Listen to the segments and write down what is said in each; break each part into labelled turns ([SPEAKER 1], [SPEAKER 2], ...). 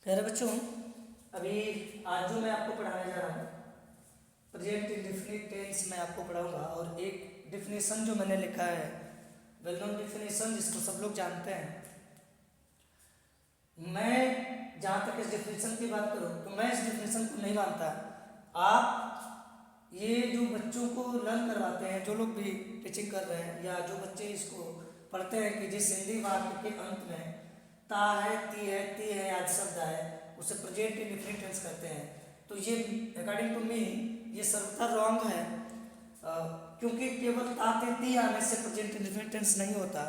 [SPEAKER 1] प्यारे बच्चों, अभी आज जो मैं आपको पढ़ाने जा रहा हूँ प्रेजेंट इंडेफिनिट टेंस मैं आपको पढ़ाऊंगा। और एक डिफिनेशन जो मैंने लिखा है, वेल नोन डिफिनेशन, जिसको सब लोग जानते हैं। मैं जहाँ तक इस डिफिनेशन की बात करूँ तो मैं इस डिफिनेशन को नहीं मानता। आप ये जो बच्चों को लर्न करवाते हैं, जो लोग भी टीचिंग कर रहे हैं या जो बच्चे इसको पढ़ते हैं कि जिस हिंदी वाक्य के अंत में ता है, ती है आदि शब्द है, उसे प्रेजेंट इंडेफिनिट टेंस कहते हैं। तो ये अकॉर्डिंग टू मी ये सर्वथा रॉन्ग है, क्योंकि केवल ता ते ती आने से प्रेजेंट इंडेफिनिट टेंस नहीं होता।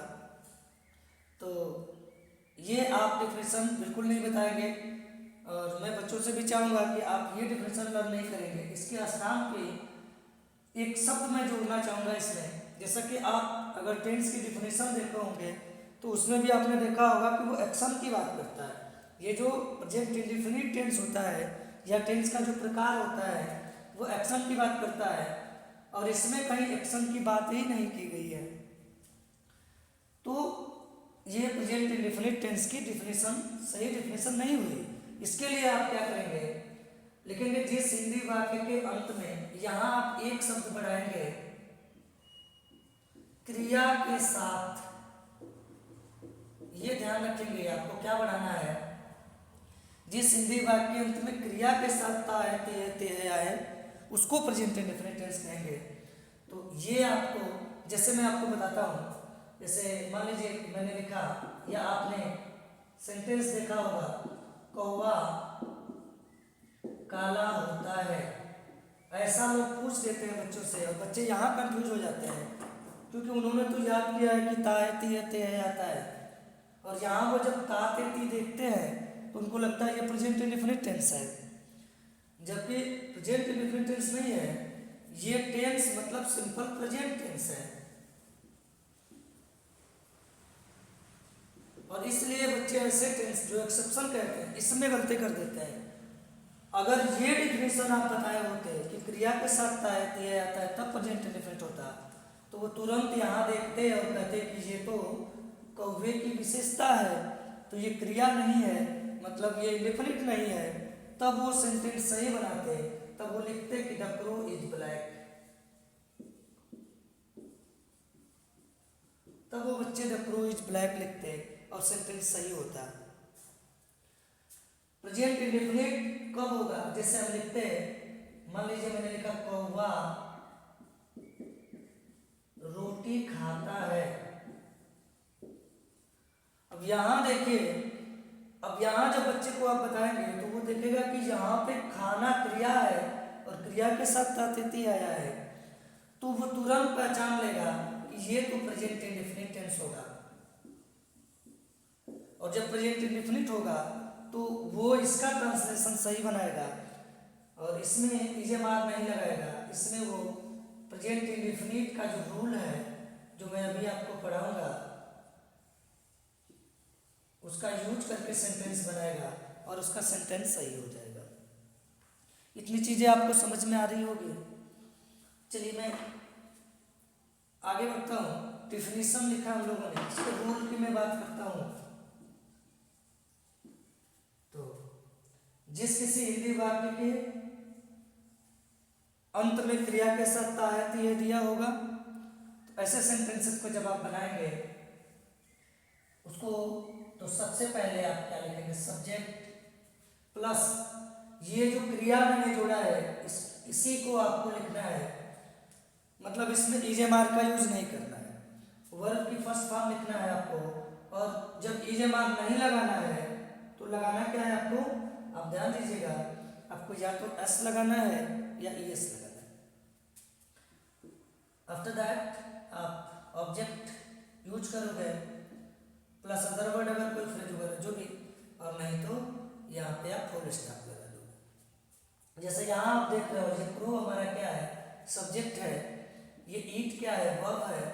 [SPEAKER 1] तो ये आप डिफिनेशन बिल्कुल नहीं बताएंगे, और मैं बच्चों से भी चाहूँगा कि आप ये डिफिनेशन लर्न नहीं करेंगे। इसके स्थान पे एक शब्द मैं जोड़ना चाहूँगा इसमें। जैसा कि आप अगर टेंस की डिफिनेशन देख रहे होंगे तो उसमें भी आपने देखा होगा कि वो एक्शन की बात करता है। ये जो प्रेजेंट इंडेफिनिट टेंस होता है या टेंस का जो प्रकार होता है वो एक्शन की बात करता है, और इसमें कहीं एक्शन की बात ही नहीं की गई है। तो ये प्रेजेंट इंडेफिनिट टेंस की डिफिनेशन सही डिफिनेशन नहीं हुई। इसके लिए आप क्या करेंगे, लिखेंगे जिस हिंदी वाक्य के अंत में यहाँ आप एक शब्द बढ़ाएंगे क्रिया के साथ। ये ध्यान रखेंगे आपको क्या बढ़ाना है, जिस हिंदी वाक्य के अंत में क्रिया के साथ ता है, ते है, आए, उसको प्रेजेंट इंडेफिनिट टेंस कहेंगे। तो ये आपको, जैसे मैं आपको बताता हूँ, जैसे मान लीजिए मैंने लिखा या आपने सेंटेंस देखा होगा, कौवा काला होता है। ऐसा लोग पूछ देते हैं बच्चों से, और बच्चे यहाँ कंफ्यूज हो जाते हैं क्योंकि उन्होंने तो याद किया है कि ता है, ती है, ते है आता है, और यहाँ वो जब ता ते ती देखते हैं तो उनको लगता है ये प्रेजेंट इंडेफिनिट टेंस है, जबकि प्रेजेंट इंडेफिनिट टेंस नहीं है। ये टेंस मतलब सिंपल प्रेजेंट टेंस है। और इसलिए बच्चे ऐसे टेंस जो एक्सेप्शन कहते हैं इसमें गलती कर देते हैं। अगर ये डिफिनेशन आप बताए होते कि क्रिया के साथ ता है, ती है आता है, तब प्रेजेंट इंडेफिनिट होता, तो वो तुरंत यहाँ देखते और कहते कि ये तो कौवे की विशेषता है, तो ये क्रिया नहीं है, मतलब ये इंडेफिनिट नहीं है। तब वो सेंटेंस सही बनाते, तब वो लिखते कि द क्रो इज ब्लैक। तब वो बच्चे द क्रो इज ब्लैक लिखते और सेंटेंस सही होता। प्रेजेंट इंडेफिनिट कब होगा, जैसे हम लिखते हैं, मान लीजिए मैंने लिखा कौवा रोटी खाता है। अब यहां देखिए, अब यहां जब बच्चे को आप बताएंगे तो वो देखेगा कि यहाँ पे खाना क्रिया है और क्रिया के साथ तातिथि आया है, तो वो तुरंत पहचान लेगा कि ये तो प्रेजेंट इंडेफिनिट टेंस होगा। और जब प्रेजेंट इंडेफिनिट होगा तो वो इसका ट्रांसलेशन सही बनाएगा और इसमें इजे मार्क नहीं लगाएगा। इसमें वो प्रेजेंट इंडेफिनिट का जो रूल है, जो मैं अभी आपको पढ़ाऊंगा, उसका यूज करके सेंटेंस बनाएगा और उसका सेंटेंस सही हो जाएगा। इतनी चीजें आपको समझ में आ रही होगी। चलिए मैं आगे बढ़ता हूँ। डिफिनीशन लिखा हम लोगों ने, इसके रूल की मैं बात करता हूँ। तो जिस किसी हिंदी वाक्य के अंत में क्रिया के साथ ता है, ती है दिया होगा, तो ऐसे सेंटेंसेस को जब आप बनाएंगे उसको, तो सबसे पहले आप क्या लिखेंगे, सब्जेक्ट प्लस ये जो क्रिया मैंने जोड़ा है इसी को आपको लिखना है। मतलब इसमें इजे मार्क का यूज नहीं करना है, वर्ब की फर्स्ट फॉर्म लिखना है आपको। और जब इजे मार्क नहीं लगाना है तो लगाना क्या है आपको, आप ध्यान दीजिएगा, आपको या तो एस लगाना है या ईएस लगाना है। आफ्टर दैट आप ऑब्जेक्ट यूज करोगे प्लस अदर वर्ड, अगर कोई फ्रेज वगैरह जो भी, और नहीं तो यहाँ पे आप फुल स्टॉप लगा दोगे। जैसे यहाँ आप देख रहे हो, ये क्रो हमारा क्या है, सब्जेक्ट है, ये ईट क्या है, वर्ब है,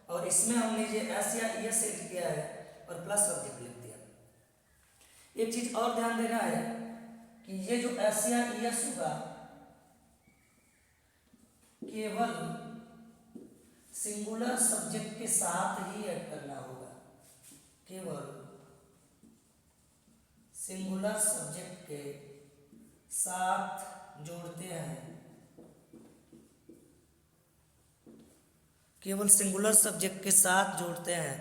[SPEAKER 1] और इसमें हमने ये एस या ईएस एड किया है और प्लस ऑब्जेक्ट लिख दिया। एक चीज और ध्यान देना है कि ये जो एस या ईएस होगा केवल सिंगुलर सब्जेक्ट के साथ ही ऐड करना होगा, केवल सिंगुलर सब्जेक्ट के साथ जोड़ते हैं, केवल सिंगुलर सब्जेक्ट के साथ जोड़ते हैं,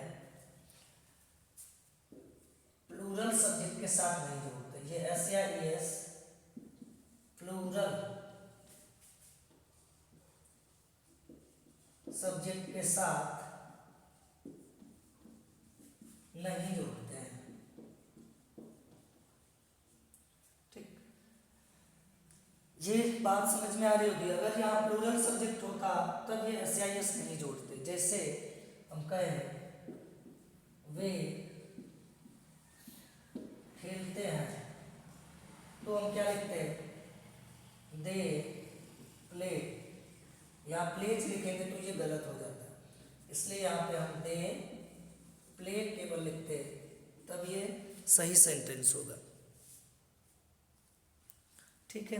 [SPEAKER 1] प्लूरल सब्जेक्ट के साथ नहीं जोड़ते। ये SIES प्लूरल सब्जेक्ट के साथ नहीं जोड़ते हैं। ठीक, ये बात समझ में आ रही होगी। अगर यहाँ प्लूरल सब्जेक्ट होता तब ये SIS नहीं जोड़ते। जैसे हम कहें वे खेलते हैं तो हम क्या लिखते हैं, दे प्ले। यहाँ प्लेज लिखेंगे तो ये गलत हो जाता है, इसलिए यहाँ पे हम दे प्ले केवल लिखते हैं, तब ये सही सेंटेंस होगा। ठीक है,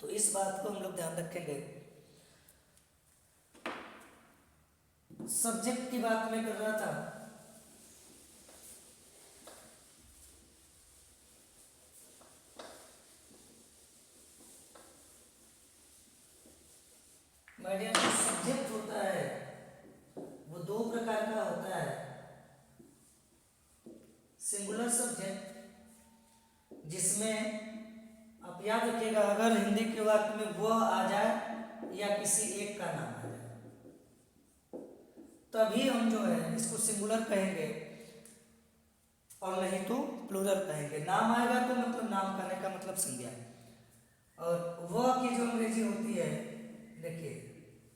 [SPEAKER 1] तो इस बात को हम लोग ध्यान रखेंगे। सब्जेक्ट की बात मैं कर रहा था, माय डियर, जो सब्जेक्ट होता है वो दो प्रकार का होता है। सिंगुलर सब्जेक्ट जिसमें आप याद रखिएगा, अगर हिंदी के वाक्य में वह आ जाए या किसी एक का नाम आ जाए तभी हम जो है इसको सिंगुलर कहेंगे, और नहीं तो प्लूरल कहेंगे। नाम आएगा तो मतलब नाम कहने का मतलब संज्ञा है। और वह की जो अंग्रेजी होती है, देखिए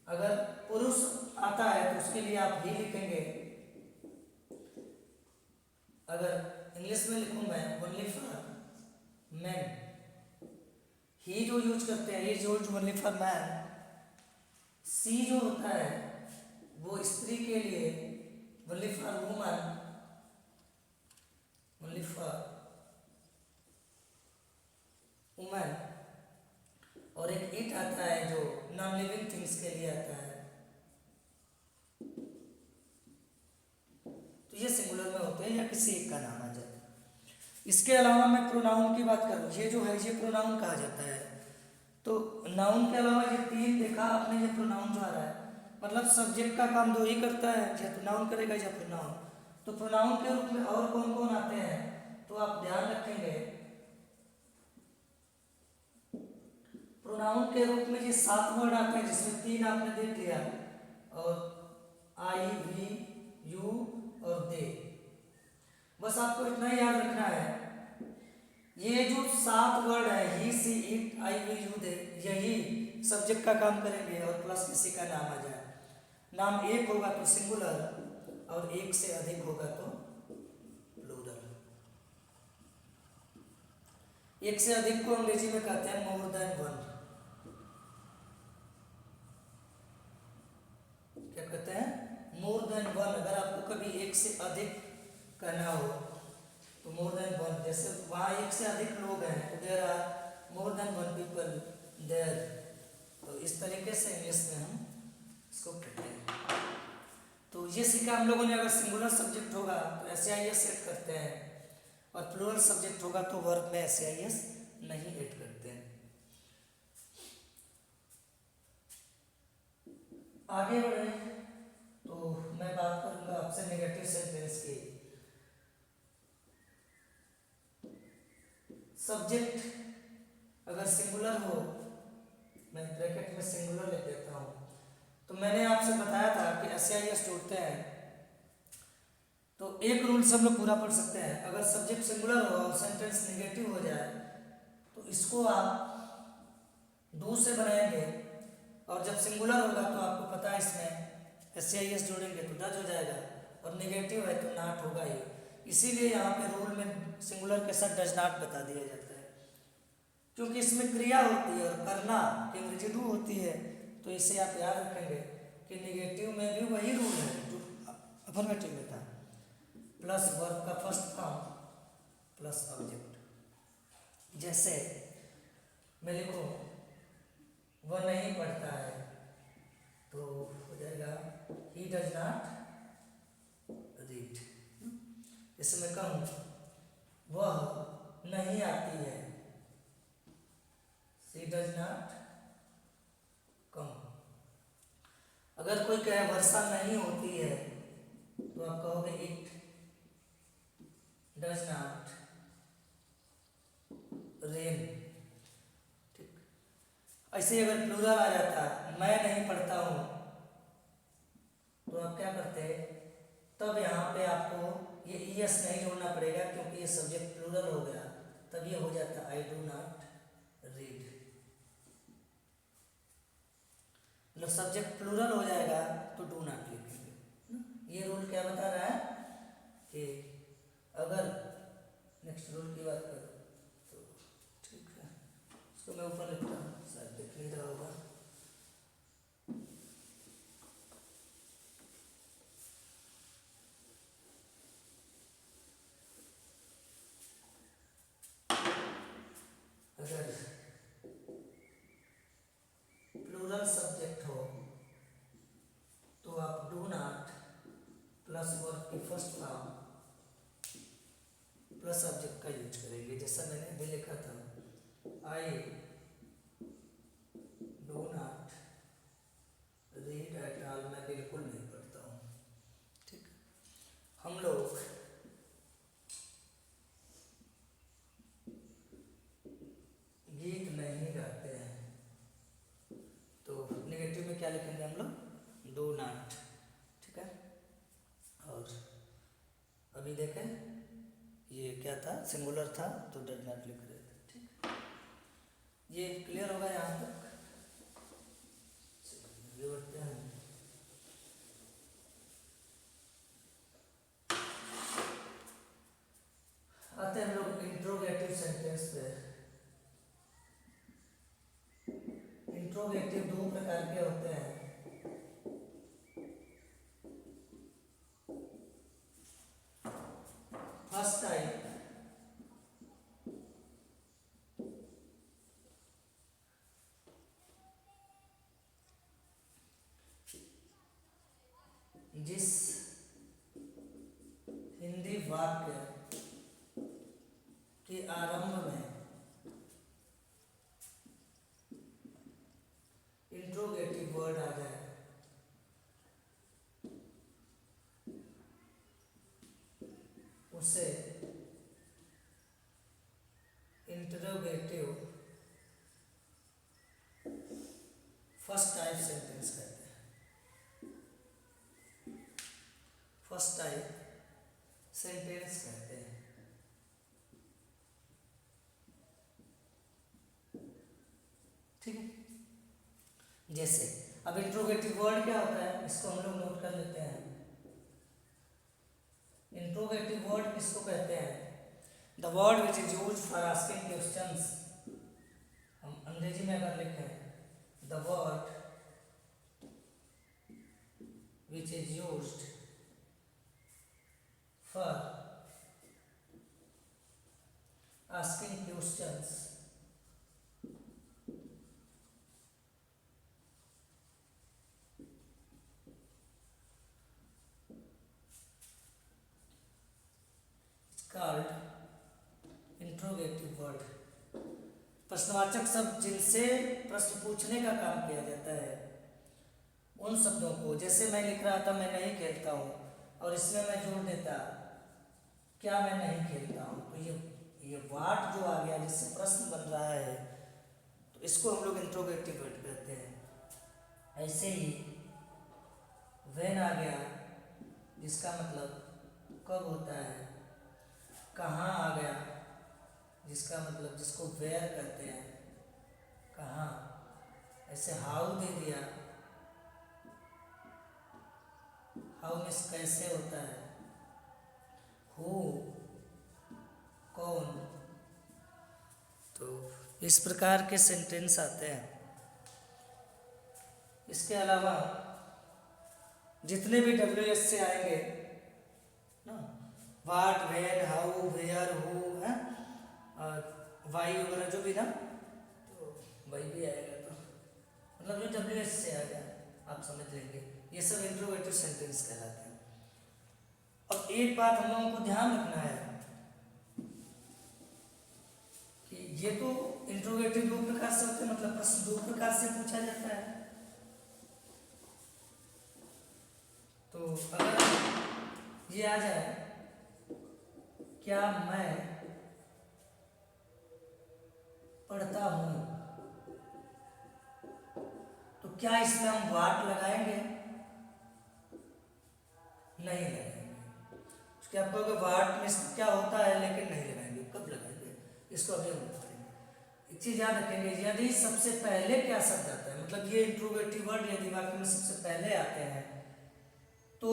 [SPEAKER 1] अगर पुरुष आता है तो उसके लिए आप ही लिखेंगे। अगर इंग्लिश में लिखूं मैं ओनली फॉर मैन, ही जो यूज करते हैं, ही यूज ओनली फॉर मैन। सी जो होता है वो स्त्री के लिए only for woman, only for woman. और एक इट आता है जो नॉन लिविंग थिंग्स के लिए आता है। तो ये सिंगुलर में होते हैं या किसी एक का नाम आ जाता है। इसके अलावा मैं प्रोनाउन की बात करूँ, ये जो है ये प्रोनाउन कहा जाता है। तो नाउन के अलावा ये तीन देखा आपने, ये प्रोनाउन जो आ रहा है मतलब सब्जेक्ट का काम दो ही करता है, या तो नाउन करेगा या प्रोनाउन। तो प्रोनाउन के रूप में और कौन कौन आते हैं तो आप ध्यान रखेंगे। प्रोनाउन के रूप में ये 7 वर्ड आते हैं, जिसमें 3 आपने देख लिया, और आई, वी, यू और दे। बस आपको इतना ही याद रखना है, ये जो 7 वर्ड है ही, सी, इट, आई, वी, यू, दे, यही सब्जेक्ट का काम करेंगे और प्लस किसी का नाम आ जाए। नाम एक होगा तो सिंगुलर और एक से अधिक होगा तो प्लूरल। एक से अधिक को अंग्रेजी में कहते हैं मोर देन वन। क्या कहते हैं? मोर देन वन। अगर आपको कभी एक से अधिक कहना हो तो मोर देन वन। जैसे वहाँ एक से अधिक लोग हैं तो there are more than one people there. तो इस तरीके से इंग्लिश में हम इसको कहते हैं। तो ये सीखा हम लोगों ने। अगर सिंगुलर सब्जेक्ट होगा तो SIS सेट करते हैं, और प्लूरल सब्जेक्ट होगा तो वर्ब में SIS नहीं ऐड करते हैं। आगे बढ़े तो मैं बात करूंगा आपसे नेगेटिव सेंटेंस की। सब्जेक्ट अगर सिंगुलर हो, मैं ब्रैकेट में सिंगुलर लिख देता हूं, तो मैंने आपसे बताया था कि SIS जोड़ते हैं तो एक रूल सब लोग पूरा पढ़ सकते हैं। अगर सब्जेक्ट सिंगुलर हो और सेंटेंस नेगेटिव हो जाए तो इसको आप दो से बनाएंगे, और जब सिंगुलर होगा तो आपको पता है इसमें SIS जोड़ेंगे तो डज हो जाएगा, और नेगेटिव है तो नॉट होगा ही। इसीलिए यहाँ पे रूल में सिंगुलर के साथ डज नॉट बता दिया जाता है, क्योंकि इसमें क्रिया होती है और करना की अंग्रेजी डू होती है। तो इसे आप याद रखेंगे कि नेगेटिव में भी वही रूल है जो अफर्मेटिव में था, प्लस वर्ब का फर्स्ट फॉर्म प्लस ऑब्जेक्ट। जैसे मैं लिखूं वह नहीं पढ़ता है तो हो जाएगा ही डज नॉट रीड। जैसे मैं कहूँ वह नहीं आती है, शी डज नॉट कम। अगर कोई कहे वर्षा नहीं होती है तो आप कहोगे इट डज नॉट रेन। ठीक, ऐसे ही अगर प्लूरल आ जाता मैं नहीं पढ़ता हूँ तो आप क्या करते हैं, तब यहाँ पे आपको ये ईएस नहीं जोड़ना पड़ेगा क्योंकि ये सब्जेक्ट प्लूरल हो गया, तब ये हो जाता आई डू नॉट रीड। मतलब सब्जेक्ट प्लूरल हो जाएगा तो डू नॉट लिखेंगे। ये रूल क्या बता रहा है कि अगर नेक्स्ट रूल की बात करो तो ठीक है, इसको मैं ऊपर लिखता हूँ, शायद देख नहीं रहा होगा। अगर प्लूरल सब्जेक्ट हो तो आप डू नॉट प्लस वर्ब की फर्स्ट फॉर्म प्लस सब्जेक्ट का यूज करेंगे। जैसा मैंने अभी लिखा था, I do not read at all, मैं बिल्कुल नहीं पढ़ता हूँ। ठीक, हम लोग गीत नहीं गाते हैं तो नेगेटिव में क्या लिखेंगे हम लोग, डू नॉट। ठीक है, और अभी देखें ये क्या था, सिंगुलर था तो डज नॉट लिख रहे थे। ठीक, ये क्लियर होगा यहाँ तक। ये बढ़ते हैं, आते हैं हम लोग इंट्रोगेटिव सेंटेंस पे। इंट्रोगेटिव दो प्रकार के होते हैं। फर्स्ट टाइप जिस हिंदी वाक्य के आरंभ में इंट्रोगेटिव वर्ड आ जाए उसे इंट्रोगेटिव फर्स्ट टाइप सेंटेंस कहते हैं। फर्स्ट टाइप सेंटेंस कहते हैं। ठीक है, जैसे अब इंट्रोगेटिव वर्ड क्या होता है इसको हम लोग नोट कर लेते हैं। इंट्रोगेटिव वर्ड किसको कहते हैं, the word which is use for asking questions. हम अंग्रेजी में अगर लिखें, the word which is used for asking questions called interrogative word. प्रश्नवाचक शब्द जिनसे प्रश्न पूछने का काम किया जाता है उन शब्दों को, जैसे मैं लिख रहा था मैं नहीं खेलता हूँ और इसमें मैं जोड़ देता क्या मैं नहीं खेलता हूँ, तो ये वाट जो आ गया जिससे प्रश्न बन रहा है तो इसको हम लोग इंट्रोगेटिव वर्ड कहते हैं। ऐसे ही व्हेन आ गया जिसका मतलब कब होता है, कहाँ आ गया जिसका मतलब जिसको वेयर कहते हैं, कहाँ। ऐसे हाउ दे दिया, हाउ मीन्स कैसे होता है, हु कौन। तो इस प्रकार के सेंटेंस आते हैं। इसके अलावा जितने भी WH से आएंगे ना, वाट, वेयर, हाउ, वेयर, हु है, वाई वगैरह जो भी ना, तो वही भी आएगा। तो मतलब जो WH से आएगा आप समझ लेंगे, ये सब इंट्रोगेटिव सेंटेंस कहलाते हैं। अब एक बात हम लोगों को ध्यान रखना है, ये तो इंट्रोगेटिव दो प्रकार से होते हैं, मतलब प्रश्न दो प्रकार से पूछा जाता है। तो अगर ये आ जाए, क्या मैं पढ़ता हूं, तो क्या इसमें हम वाट लगाएंगे? नहीं लगाएंगे। उसके आपको अगर वाट में क्या होता है लेकिन नहीं लगाएंगे, कब लगाएंगे इसको अभी हम बताएंगे। एक चीज याद रखेंगे, यदि सबसे पहले क्या शब्द आता है, मतलब ये इंट्रोगेटिव वर्ड यदि वाक्य में सबसे पहले आते हैं तो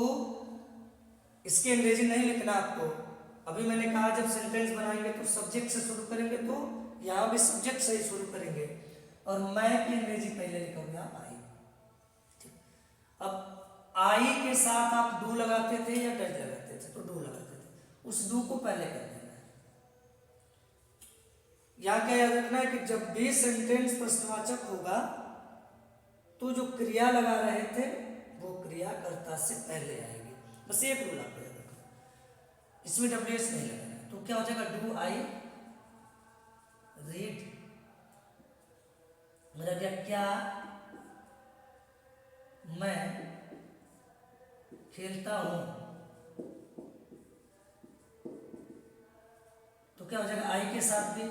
[SPEAKER 1] इसकी अंग्रेजी नहीं लिखना आपको। अभी मैंने कहा जब सेंटेंस बनाएंगे तो सब्जेक्ट से शुरू करेंगे, तो यहाँ भी सब्जेक्ट से ही शुरू करेंगे, और मैं की अंग्रेजी पहले लिखोगे आप आई। अब आई के साथ आप डू लगाते थे या डज लगाते थे, तो डू लगाते थे, उस डू को पहले कर देना है। यहाँ क्या याद रखना है कि जब भी सेंटेंस प्रश्नवाचक होगा तो जो क्रिया लगा रहे थे वो क्रिया कर्ता से पहले आएगी। बस एक रूल आपको याद रखना, इसमें डब्ल्यूएस नहीं लगाना। तो क्या हो जाएगा, डू आई रीड, मतलब क्या मैं खेलता हूं, तो क्या हो जाएगा, आई के साथ भी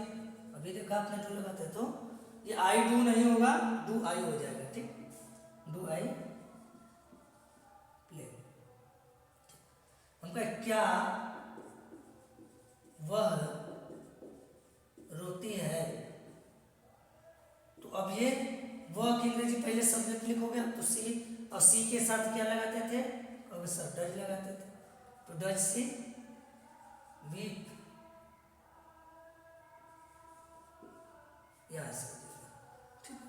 [SPEAKER 1] अभी देखा आपने डू लगाते तो ये आई डू नहीं होगा, डू आई हो जाएगा। ठीक, डू आई प्ले। हमका क्या वह रोती है, तो अब ये वह की अंग्रेजी पहले सब्जेक्ट लिखोगे आप, तो सी, और सी के साथ क्या लगाते थे, और सर डज लगाते थे, तो डज सी वीप, यहां से। ठीक,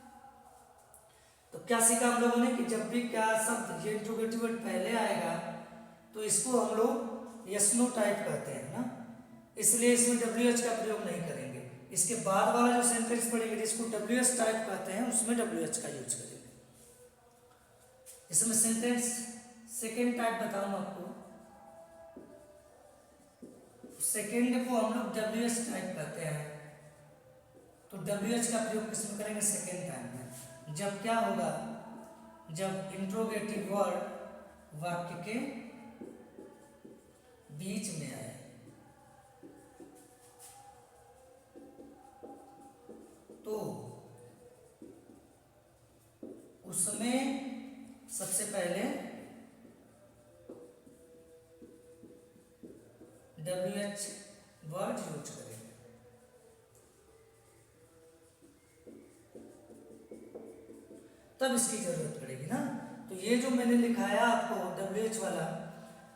[SPEAKER 1] तो क्या सीखा हम लोगों ने कि जब भी क्या शब्द ये इंट्रोगेटिव वर्ड पहले आएगा तो इसको हम लोग यस नो टाइप कहते हैं ना, इसलिए इसमें डब्ल्यूएच का प्रयोग नहीं करेंगे। इसके बाद वाला जो सेंटेंस पढ़ेंगे जिसको डब्ल्यूएच टाइप कहते हैं उसमें डब्ल्यूएच का यूज करेंगे। इसमें सेंटेंस सेकेंड टाइप बताऊं आपको, सेकेंड को हम लोग डब्ल्यूएच टाइप कहते हैं। तो डब्ल्यूएच का प्रयोग किसमें करेंगे, सेकेंड टाइम में। जब क्या होगा, जब इंट्रोगेटिव वर्ड वाक्य के बीच में आए, तो उसमें सबसे पहले डब्ल्यूएच वर्ड यूज करेंगे। तब इसकी जरूरत पड़ेगी ना। तो ये जो मैंने लिखाया आपको डब्ल्यूएच वाला,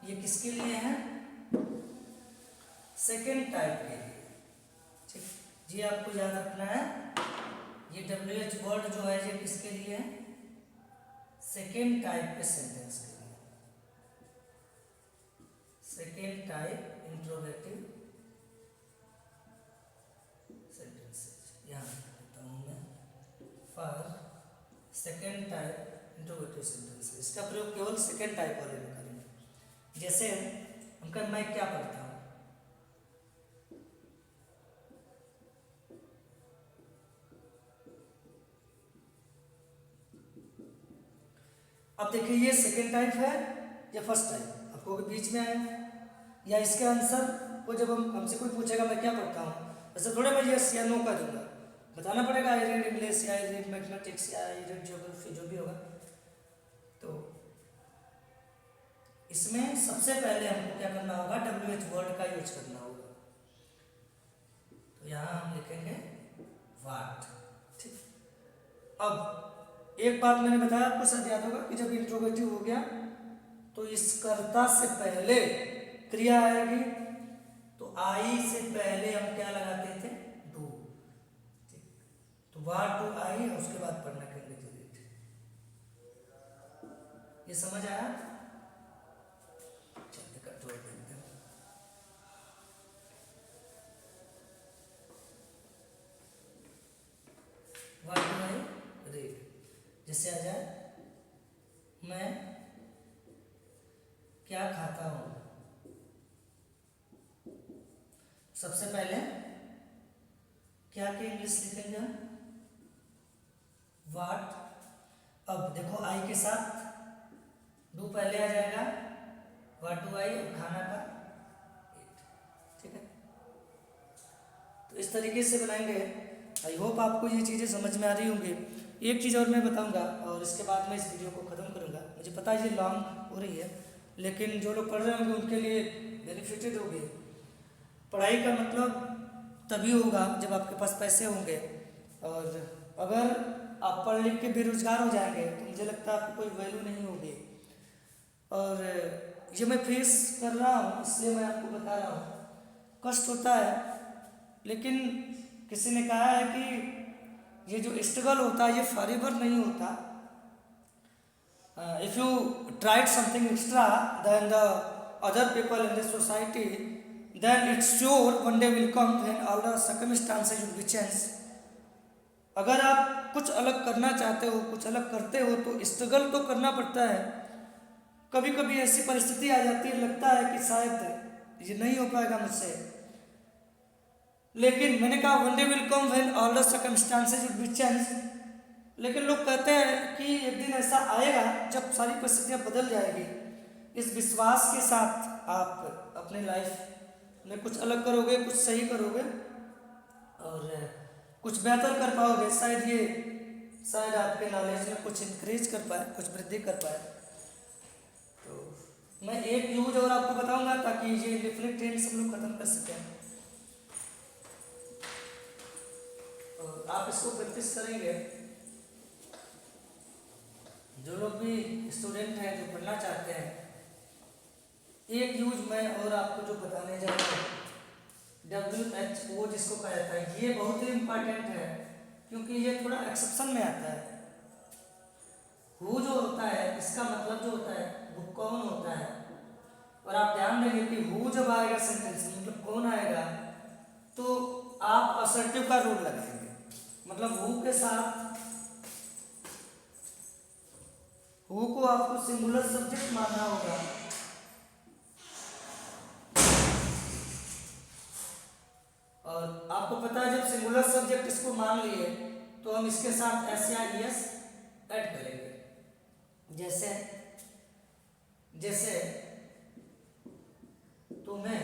[SPEAKER 1] ये किसके लिए है, सेकेंड टाइप के लिए। ठीक जी, आपको याद रखना है ये डब्ल्यूएच वर्ड जो है ये किसके लिए है, सेकेंड टाइप के सेंटेंस के लिए, सेकेंड टाइप इंट्रोगेटिव सेंटेंसेस। यहाँ लिखता हूँ मैं, for second type interrogative sentence. इसका प्रयोग केवल सेकेंड टाइप वाले में करेंगे। जैसे उनका मैं क्या पढ़ता हूँ, अब देखिए ये सेकेंड टाइप है या फर्स्ट टाइप, आपको बीच में आया, या इसके आंसर को जब हमसे कोई पूछेगा मैं क्या पढ़ता हूँ, वैसे थोड़े मैं यस या नो का दूंगा, बताना पड़ेगा आई रीड इंग्लिश या आई रीड मैथमेटिक्स या आई रीड ज्योग्राफी, जो भी होगा। तो इसमें सबसे पहले हमको क्या करना होगा, डब्ल्यूएच वर्ड का यूज करना होगा। तो यहाँ हम लिखेंगे वाट। ठीक, अब एक बात मैंने बताया आपको शायद याद होगा कि जब इंट्रोगेटिव हो गया तो इस कर्ता से पहले क्रिया आएगी, तो आई से पहले हम क्या लगाते थे, डू। तो वाट डू आई, उसके बाद पढ़ना करने के लिए। ये समझ आया, चलिए कंट्रोल करते हैं। वाट डू आई रीड, जैसे आ जाए मैं क्या खाता हूं, सबसे पहले क्या की इंग्लिश लिखेंगे हम? वाट। अब देखो आई के साथ डू पहले आ जाएगा, वाट डू आई, और खाना का eat, ठीक है। तो इस तरीके से बनाएंगे। आई होप आपको ये चीज़ें समझ में आ रही होंगी। एक चीज़ और मैं बताऊंगा और इसके बाद मैं इस वीडियो को ख़त्म करूंगा। मुझे पता है ये लॉन्ग हो रही है, लेकिन जो लोग पढ़ रहे होंगे उनके लिए बेनिफिटेड होगी। पढ़ाई का मतलब तभी होगा जब आपके पास पैसे होंगे, और अगर आप पढ़ लिख के बेरोजगार हो जाएंगे तो मुझे लगता है आपको कोई वैल्यू नहीं होगी। और ये मैं फेस कर रहा हूँ, इसलिए मैं आपको बता रहा हूँ। कष्ट होता है, लेकिन किसी ने कहा है कि ये जो स्ट्रगल होता है ये फॉरएवर नहीं होता। If you tried something extra then the other people in the society, then it's sure one day will come when all the circumstances will be changed. अगर आप कुछ अलग करना चाहते हो, कुछ अलग करते हो, तो स्ट्रगल तो करना पड़ता है। कभी कभी ऐसी परिस्थिति आ जाती है, लगता है कि शायद ये नहीं हो पाएगा मुझसे, लेकिन मैंने कहा one day will come when all the circumstances will be change. लेकिन लोग कहते हैं कि एक दिन ऐसा आएगा जब सारी परिस्थितियां बदल जाएगी। इस विश्वास के साथ आप अपने लाइफ में कुछ अलग करोगे, कुछ सही करोगे और कुछ बेहतर कर पाओगे। शायद आपके नॉलेज में कुछ इंक्रीज कर पाए, कुछ वृद्धि कर पाए। तो मैं एक यूज और आपको बताऊंगा ताकि ये डिफरेंट टेंस हम लोग खत्म कर सकें, और आप इसको प्रैक्टिस करेंगे। जो लोग भी स्टूडेंट हैं, जो पढ़ना चाहते हैं, एक यूज मैं और आपको जो बताने जा रहा हूँ, WHO जिसको कहा जाता है, ये बहुत ही इम्पोर्टेंट है क्योंकि ये थोड़ा एक्सेप्शन में आता है। हु जो होता है, इसका मतलब जो होता है वो कौन होता है। और आप ध्यान देंगे कि हु जब आएगा सेंटेंस में, मतलब कौन आएगा, तो आप असर्टिव का रूल लगाएंगे। मतलब हु के साथ, हु को आपको सिंगुलर सब्जेक्ट मानना होगा। और आपको पता है जब सिंगुलर सब्जेक्ट इसको मान लिए तो हम इसके साथ एस या एस ऐड करेंगे। जैसे जैसे तुम्हें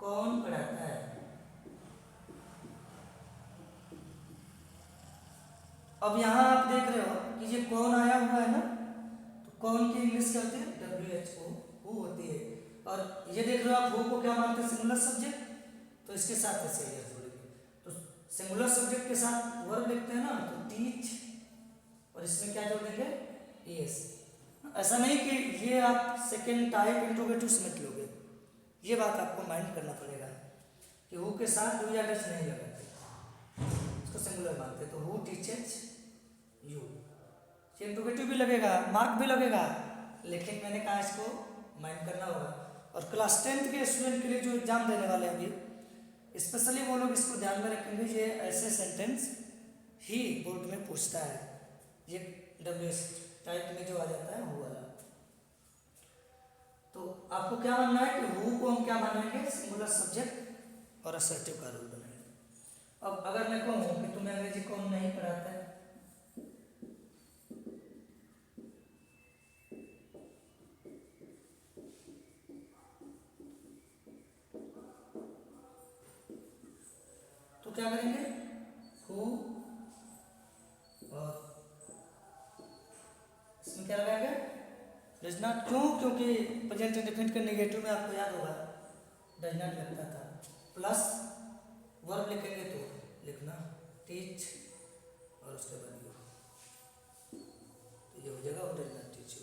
[SPEAKER 1] कौन पढ़ाता है। अब यहां आप देख रहे हो कि ये कौन आया हुआ है ना, तो कौन की इंग्लिश क्या होती है? WHO, हु होती है। और ये देख रहे हो आप, हु को क्या मानते हैं? Singular subject. तो इसके साथ ऐसे एस जोड़ेंगे, तो सिंगुलर सब्जेक्ट के साथ वर्ब लिखते हैं ना, तो टीच, और इसमें क्या जोड़ देंगे? एस। ऐसा नहीं कि ये आप सेकेंड टाइप इंट्रोगेटिव समझ लोगे, ये बात आपको माइंड करना पड़ेगा कि हु के साथ डू या डज नहीं लगाते, इसको सिंगुलर मानते। तो हु टीचेज यू, ये इंट्रोगेटिव भी लगेगा, मार्क भी लगेगा, लेकिन मैंने कहा इसको माइंड करना होगा। और क्लास 10th के स्टूडेंट के लिए जो एग्जाम देने वाले हैं अभी, स्पेशली वो लोग इसको ध्यान में रखेंगे। ये ऐसे सेंटेंस ही बोर्ड में पूछता है, ये WS टाइप में जो आ जाता है हु वाला। तो आपको क्या मानना है कि हु को हम क्या मानेंगे? सिंगुलर सब्जेक्ट और असर्टिव का रूल बनाएंगे। अब अगर मैं कहूँ कि तुम्हें अंग्रेजी कौन नहीं पढ़ाता है, तो क्या करेंगे? हु, और इसमें क्या लगाएंगे? Does not. क्यों? क्योंकि प्रेजेंट इंडेफिनिट के नेगेटिव में आपको याद होगा डज नॉट लगता था, प्लस वर्ब लिखेंगे तो लिखना टीच, और उसके बाद यू, तो ये हो जाएगा डज नॉट टीच यू।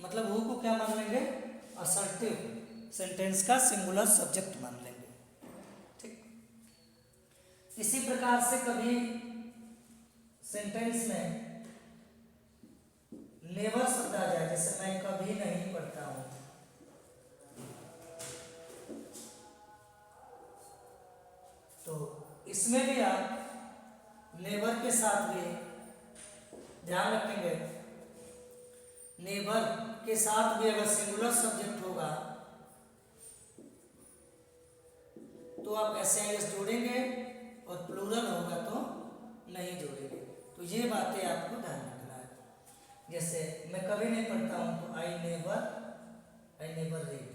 [SPEAKER 1] मतलब हु को क्या मान लेंगे? असर्टिव सेंटेंस का सिंगुलर सब्जेक्ट मान लेंगे। ठीक, इसी प्रकार से कभी सेंटेंस में नेवर शब्द आ जाए, जैसे मैं कभी नहीं पढ़ता हूं, तो इसमें भी आप नेवर के साथ भी ध्यान रखेंगे। नेवर के साथ भी अगर सिंगुलर सब्जेक्ट होगा तो आप SIS जोड़ेंगे और प्लूरल होगा तो नहीं जोड़ेंगे। तो ये बातें आपको ध्यान रखना है। जैसे मैं कभी नहीं पढ़ता हूँ तो आई नेवर रीड।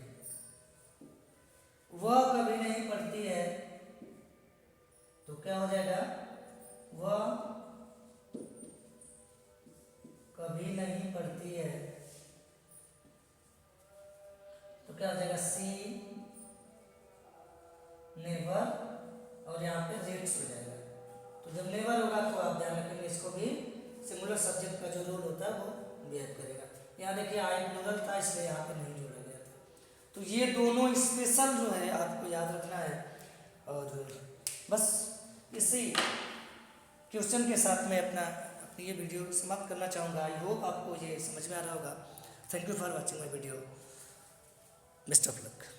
[SPEAKER 1] वह कभी नहीं पढ़ती है तो क्या हो जाएगा, वह कभी नहीं पढ़ती है तो क्या हो जाएगा, सी नेवर, और यहाँ पे रीड्स हो जाएगा। तो जब नेवर होगा तो आप ध्यान रखेंगे इसको भी सिंगुलर सब्जेक्ट का जो रोल होता है वो बिहेव करेगा। यहाँ देखिए आई प्लूरल था इसलिए यहाँ पे नहीं जोड़ा गया था। तो ये दोनों स्पेशल जो है आपको याद रखना है। और बस इसी क्वेश्चन के साथ मैं अपनी ये वीडियो समाप्त करना चाहूँगा। आई होप आपको ये समझ में आ रहा होगा। Thank you for watching my video. Best of luck.